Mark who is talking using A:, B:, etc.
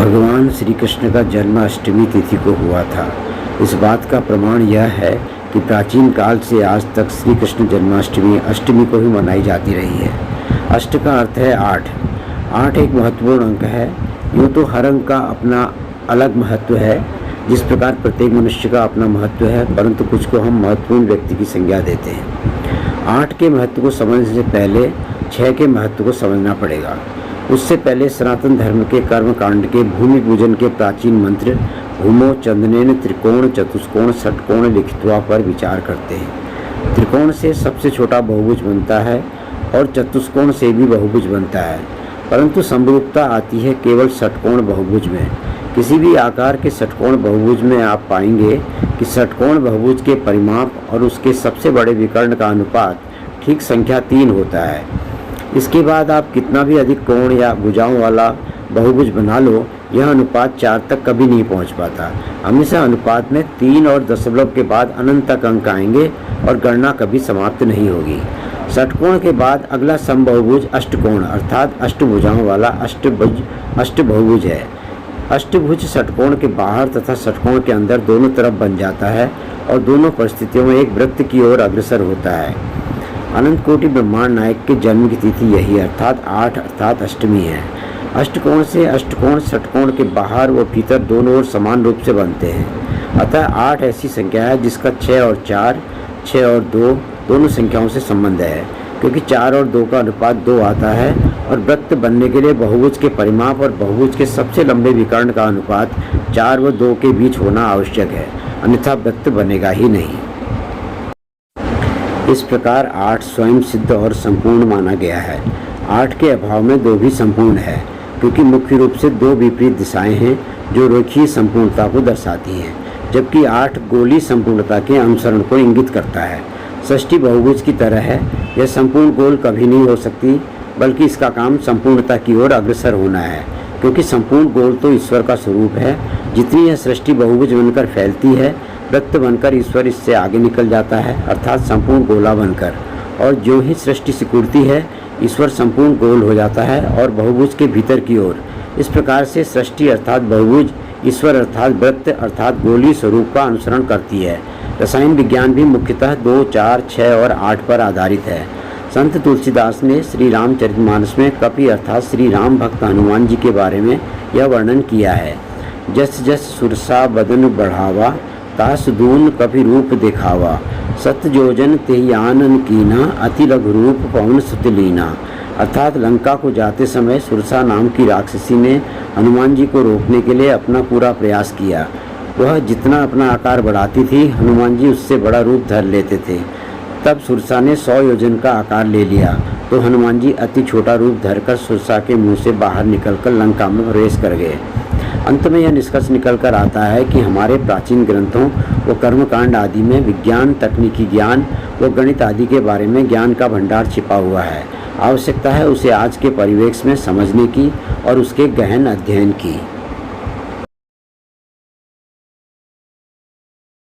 A: भगवान श्री कृष्ण का जन्म अष्टमी तिथि को हुआ था। इस बात का प्रमाण यह है कि प्राचीन काल से आज तक श्री कृष्ण जन्माष्टमी अष्टमी को ही मनाई जाती रही है। अष्ट का अर्थ है 8। 8 एक महत्वपूर्ण अंक है। यूँ तो हर अंक का अपना अलग महत्व है, जिस प्रकार प्रत्येक मनुष्य का अपना महत्व है, परंतु कुछ को हम महत्वपूर्ण व्यक्ति की संज्ञा देते हैं। 8 के महत्व को समझने से पहले 6 के महत्व को समझना पड़ेगा। उससे पहले सनातन धर्म के कर्म कांड के भूमि पूजन के प्राचीन मंत्र भूमो चंदनेन त्रिकोण चतुष्कोण षटकोण लिखित्वा पर विचार करते हैं। त्रिकोण से सबसे छोटा बहुभुज बनता है और चतुष्कोण से भी बहुभुज बनता है, परंतु समरूपता आती है केवल षटकोण बहुभुज में। किसी भी आकार के षटकोण बहुभुज में आप पाएंगे कि षटकोण बहुभुज के परिमाप और उसके सबसे बड़े विकर्ण का अनुपात ठीक संख्या 3 होता है। इसके बाद आप कितना भी अधिक कोण या भुजाओं वाला बहुभुज बना लो, यह अनुपात 4 तक कभी नहीं पहुंच पाता। हमेशा अनुपात में 3 और दशमलव के बाद अनंत तक अंक आएंगे और गणना कभी समाप्त नहीं होगी। षटकोण के बाद अगला समबहुभुज अष्टकोण अर्थात अष्टभुजाओं वाला अष्टबहुभुज है। अष्टभुज षटकोण के बाहर तथा षटकोण के अंदर दोनों तरफ बन जाता है और दोनों परिस्थितियों में एक वृत्त की ओर अग्रसर होता है। अनंत कोटि ब्रह्मांड नायक के जन्म की तिथि यही अर्थात 8 अर्थात अष्टमी है। अष्टकोण से अष्टकोण षटकोण के बाहर व भीतर दोनों ओर समान रूप से बनते हैं। अतः 8 ऐसी संख्या है जिसका 6 और 4, 6 और 2 दोनों संख्याओं से संबंध है, क्योंकि 4 और 2 का अनुपात 2 आता है और वृत्त बनने के लिए बहुभुज के परिमाप और बहुभुज के सबसे लंबे विकर्ण का अनुपात 4 व 2 के बीच होना आवश्यक है, अन्यथा वृत्त बनेगा ही नहीं। इस प्रकार 8 स्वयं सिद्ध और संपूर्ण माना गया है। 8 के अभाव में 2 भी संपूर्ण है, क्योंकि मुख्य रूप से 2 विपरीत दिशाएं हैं जो रेखीय संपूर्णता को दर्शाती हैं, जबकि 8 गोलीय संपूर्णता के अनुसरण को इंगित करता है। षष्ठी बहुभुज की तरह है। यह संपूर्ण गोल कभी नहीं हो सकती, बल्कि इसका काम संपूर्णता की ओर अग्रसर होना है, क्योंकि संपूर्ण गोल तो ईश्वर का स्वरूप है। जितनी यह सृष्टि बहुभुज बनकर फैलती है, वृत्त बनकर ईश्वर इससे आगे निकल जाता है, अर्थात संपूर्ण गोला बनकर, और जो ही सृष्टि सिकुड़ती है, ईश्वर संपूर्ण गोल हो जाता है और बहुभुज के भीतर की ओर। इस प्रकार से सृष्टि अर्थात बहुभुज, ईश्वर अर्थात वृत्त अर्थात गोलीय स्वरूप का अनुसरण करती है। रसायन विज्ञान भी मुख्यतः 2, 4, 6 और 8 पर आधारित है। संत तुलसीदास ने श्री रामचरितमानस में कपि अर्थात श्री राम भक्त हनुमान जी के बारे में यह वर्णन किया है। जस जस सुरसा बदन बढ़ावा, तास दून कपि रूप दिखावा, सत जोजन तेहि आनन कीना, अति लघु रूप पवन सुत लीना। अर्थात लंका को जाते समय सुरसा नाम की राक्षसी ने हनुमान जी को रोकने के लिए अपना पूरा प्रयास किया। वह जितना अपना आकार बढ़ाती थी, हनुमान जी उससे बड़ा रूप धर लेते थे। तब सुरसा ने 100 योजन का आकार ले लिया, तो हनुमान जी अति छोटा रूप धरकर सुरसा के मुंह से बाहर निकलकर लंका में प्रवेश कर गए। अंत में यह निष्कर्ष निकल कर आता है कि हमारे प्राचीन ग्रंथों व कर्मकांड आदि में विज्ञान, तकनीकी ज्ञान व गणित आदि के बारे में ज्ञान का भंडार छिपा हुआ है। आवश्यकता है उसे आज के परिवेश में समझने की और उसके गहन अध्ययन की।